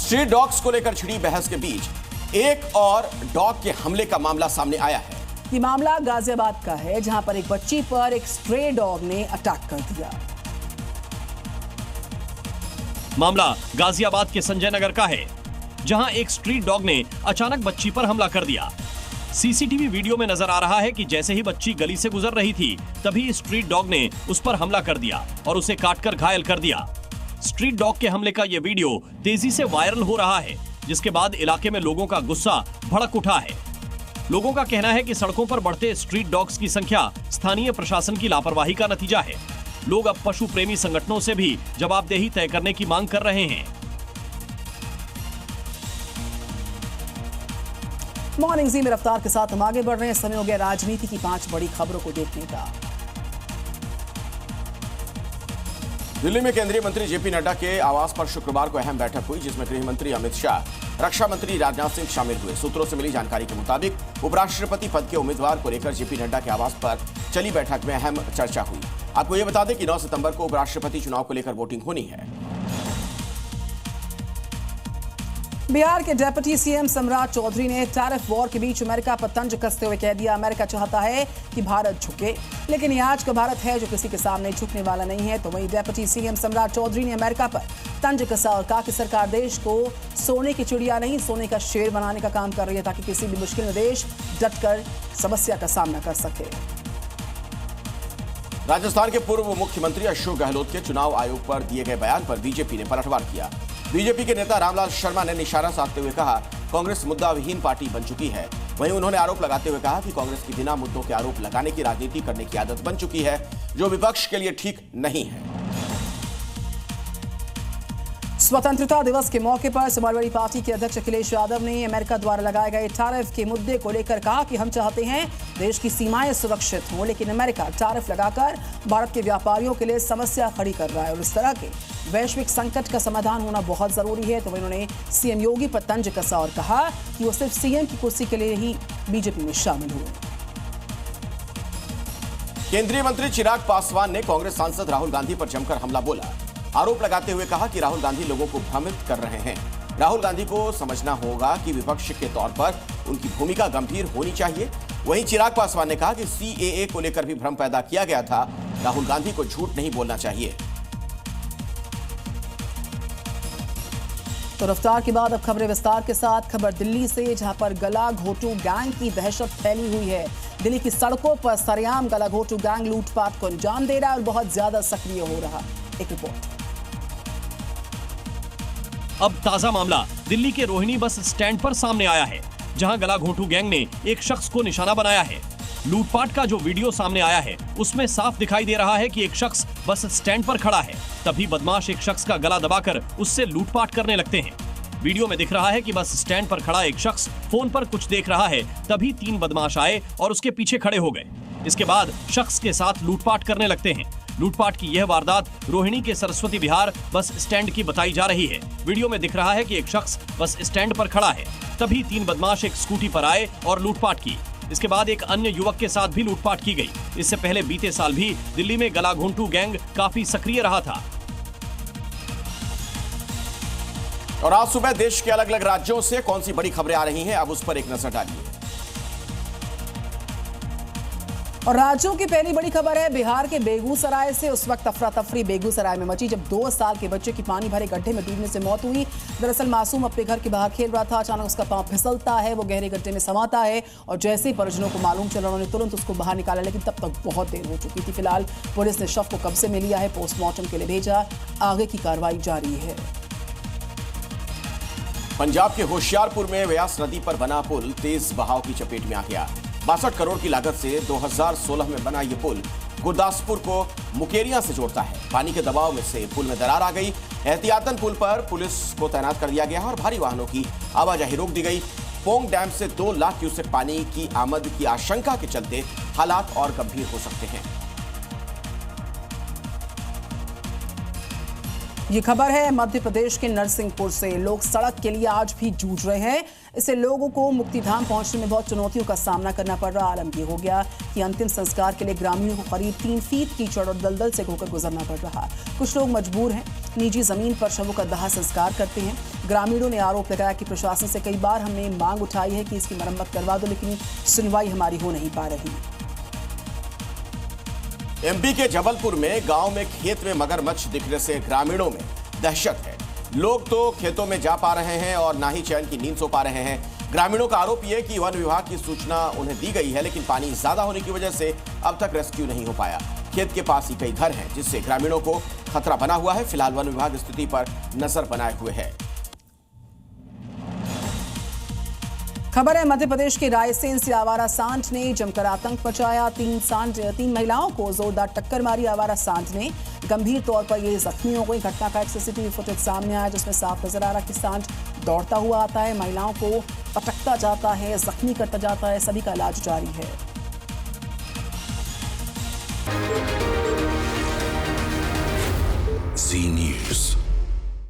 Street dogs को लेकर छिड़ी बहस के बीच एक और डॉग के हमले का मामला सामने आया है। ये मामला गाजियाबाद का है, जहां पर एक बच्ची पर एक स्ट्रे डॉग ने अटैक कर दिया। मामला गाजियाबाद के संजय नगर का है, जहां एक स्ट्रीट डॉग ने अचानक बच्ची पर हमला कर दिया। सीसीटीवी वीडियो में नजर आ रहा है कि जैसे ही बच्ची गली से गुजर रही थी, तभी स्ट्रीट डॉग ने उस पर हमला कर दिया और उसे काटकर घायल कर दिया। स्ट्रीट डॉग के हमले का यह वीडियो तेजी से वायरल हो रहा है, जिसके बाद इलाके में लोगों का गुस्सा भड़क उठा है। लोगों का कहना है कि सड़कों पर बढ़ते स्ट्रीट डॉग्स की संख्या स्थानीय प्रशासन की लापरवाही का नतीजा है। लोग अब पशु प्रेमी संगठनों से भी जवाबदेही तय करने की मांग कर रहे हैं। मॉर्निंग जी में रफ्तार के साथ हम आगे बढ़ रहे हैं। समय हो गया राजनीति की 5 बड़ी खबरों को देखने का। दिल्ली में केंद्रीय मंत्री जेपी नड्डा के आवास पर शुक्रवार को अहम बैठक हुई, जिसमें गृह मंत्री अमित शाह, रक्षा मंत्री राजनाथ सिंह शामिल हुए। सूत्रों से मिली जानकारी के मुताबिक उपराष्ट्रपति पद के उम्मीदवार को लेकर जेपी नड्डा के आवास पर चली बैठक में अहम चर्चा हुई। आपको यह बता दें कि 9 सितंबर को उपराष्ट्रपति चुनाव को लेकर वोटिंग होनी है। बिहार के डिप्टी सीएम सम्राट चौधरी ने टैरिफ वॉर के बीच अमेरिका पर तंज कसते हुए कह दिया, अमेरिका चाहता है कि भारत झुके, लेकिन ये आज का भारत है जो किसी के सामने झुकने वाला नहीं है। तो वहीं डिप्टी सीएम सम्राट चौधरी ने अमेरिका पर तंज कसा और कहा कि सरकार देश को सोने की चिड़िया नहीं, सोने का शेर बनाने का काम कर रही है, ताकि किसी भी मुश्किल में देश डटकर समस्या का सामना कर सके। राजस्थान के पूर्व मुख्यमंत्री अशोक गहलोत के चुनाव आयोग पर दिए गए बयान पर बीजेपी ने पलटवार किया। बीजेपी के नेता रामलाल शर्मा ने निशाना साधते हुए कहा, कांग्रेस मुद्दा विहीन पार्टी बन चुकी है। वहीं उन्होंने आरोप लगाते हुए कहा कि कांग्रेस की बिना मुद्दों के आरोप लगाने की राजनीति करने की आदत बन चुकी है, जो विपक्ष के लिए ठीक नहीं है। स्वतंत्रता दिवस के मौके पर समाजवादी पार्टी के अध्यक्ष अखिलेश यादव ने अमेरिका द्वारा लगाए गए टैरिफ के मुद्दे को लेकर कहा कि हम चाहते हैं देश की सीमाएं सुरक्षित हों, लेकिन अमेरिका टैरिफ लगाकर भारत के व्यापारियों के लिए समस्या खड़ी कर रहा है और इस तरह के वैश्विक संकट का समाधान होना बहुत जरूरी है। तो उन्होंने सीएम योगी पर तंज कसा और कहा कि वो सिर्फ सीएम की कुर्सी के लिए ही बीजेपी में शामिल हुए। केंद्रीय मंत्री चिराग पासवान ने कांग्रेस सांसद राहुल गांधी पर जमकर हमला बोला, आरोप लगाते हुए कहा कि राहुल गांधी लोगों को भ्रमित कर रहे हैं। राहुल गांधी को समझना होगा कि विपक्ष के तौर पर उनकी भूमिका गंभीर होनी चाहिए। वहीं चिराग पासवान ने कहा कि सीएए को लेकर भी भ्रम पैदा किया गया था, राहुल गांधी को झूठ नहीं बोलना चाहिए। तो रफ्तार के बाद अब खबरें विस्तार के साथ। खबर दिल्ली से, जहां पर गला घोटू गैंग की दहशत फैली हुई है। दिल्ली की सड़कों पर सरेआम गला घोटू गैंग लूटपाट को अंजाम दे रहा है और बहुत ज्यादा सक्रिय हो रहा। एक रिपोर्ट। अब ताजा मामला दिल्ली के रोहिणी बस स्टैंड पर सामने आया है, जहां गला घोंटू गैंग ने एक शख्स को निशाना बनाया है। लूटपाट का जो वीडियो सामने आया है, उसमें साफ दिखाई दे रहा है कि एक शख्स बस स्टैंड पर खड़ा है, तभी बदमाश एक शख्स का गला दबाकर उससे लूटपाट करने लगते हैं। वीडियो में दिख रहा है कि बस स्टैंड पर खड़ा एक शख्स फोन पर कुछ देख रहा है, तभी 3 बदमाश आए और उसके पीछे खड़े हो गए। इसके बाद शख्स के साथ लूटपाट करने लगते हैं। लूटपाट की यह वारदात रोहिणी के सरस्वती विहार बस स्टैंड की बताई जा रही है। वीडियो में दिख रहा है कि एक शख्स बस स्टैंड पर खड़ा है, तभी 3 बदमाश एक स्कूटी पर आए और लूटपाट की। इसके बाद एक अन्य युवक के साथ भी लूटपाट की गई। इससे पहले बीते साल भी दिल्ली में गला घोंटू गैंग काफी सक्रिय रहा था। और आज सुबह देश के अलग अलग राज्यों से कौन सी बड़ी खबरें आ रही हैं, अब उस पर एक नजर डालिए। और राज्यों की पहली बड़ी खबर है बिहार के बेगूसराय से। उस वक्त अफरा तफरी बेगूसराय में मची जब 2 साल के बच्चे की पानी भरे गड्ढे में डूबने से मौत हुई। दरअसल मासूम अपने घर के बाहर खेल रहा था, अचानक उसका पांव फिसलता है, वो गहरे गड्ढे में समाता है और जैसे ही परिजनों को मालूम चला, उन्होंने तुरंत उसको बाहर निकाला, लेकिन तब तक बहुत देर हो चुकी थी। फिलहाल पुलिस ने शव को कब्जे में लिया है, पोस्टमार्टम के लिए भेजा, आगे की कार्रवाई जारी है। पंजाब के होशियारपुर में व्यास नदी पर बना पुल तेज बहाव की चपेट में आ गया। 62 करोड़ की लागत से 2016 में बना ये पुल गुरदासपुर को मुकेरिया से जोड़ता है। पानी के दबाव में से पुल में दरार आ गई। एहतियातन पुल पर पुलिस को तैनात कर दिया गया और भारी वाहनों की आवाजाही रोक दी गई। पोंग डैम से 2 लाख क्यूसेक पानी की आमद की आशंका के चलते हालात और गंभीर हो सकते हैं। ये खबर है मध्य प्रदेश के नरसिंहपुर से। लोग सड़क के लिए आज भी जूझ रहे हैं। इससे लोगों को मुक्तिधाम पहुंचने में बहुत चुनौतियों का सामना करना पड़ रहा। आलम ये हो गया कि अंतिम संस्कार के लिए ग्रामीणों को करीब 3 फीट कीचड़ और दलदल से होकर गुजरना पड़ रहा। कुछ लोग मजबूर हैं, निजी जमीन पर शवों का दाह संस्कार करते हैं। ग्रामीणों ने आरोप लगाया कि प्रशासन से कई बार हमने मांग उठाई है कि इसकी मरम्मत करवा दो, लेकिन सुनवाई हमारी हो नहीं पा रही। एमपी के जबलपुर में गांव में खेत में मगरमच्छ दिखने से ग्रामीणों में दहशत है। लोग तो खेतों में जा पा रहे हैं और ना ही चैन की नींद सो पा रहे हैं। ग्रामीणों का आरोप यह कि वन विभाग की सूचना उन्हें दी गई है, लेकिन पानी ज्यादा होने की वजह से अब तक रेस्क्यू नहीं हो पाया। खेत के पास ही कई घर हैं, जिससे ग्रामीणों को खतरा बना हुआ है। फिलहाल वन विभाग स्थिति पर नजर बनाए हुए है। खबर है मध्य प्रदेश के रायसेन से आवारा सांड ने जमकर आतंक मचाया। 3 महिलाओं को जोरदार टक्कर मारी आवारा सांड ने। गंभीर तौर पर ये जख्मी हो गई। घटना का एक सीसीटीवी फुटेज सामने आया, जिसमें साफ नजर आ रहा कि सांड दौड़ता हुआ आता है, महिलाओं को पटकता जाता है, जख्मी करता जाता है। सभी का इलाज जारी है।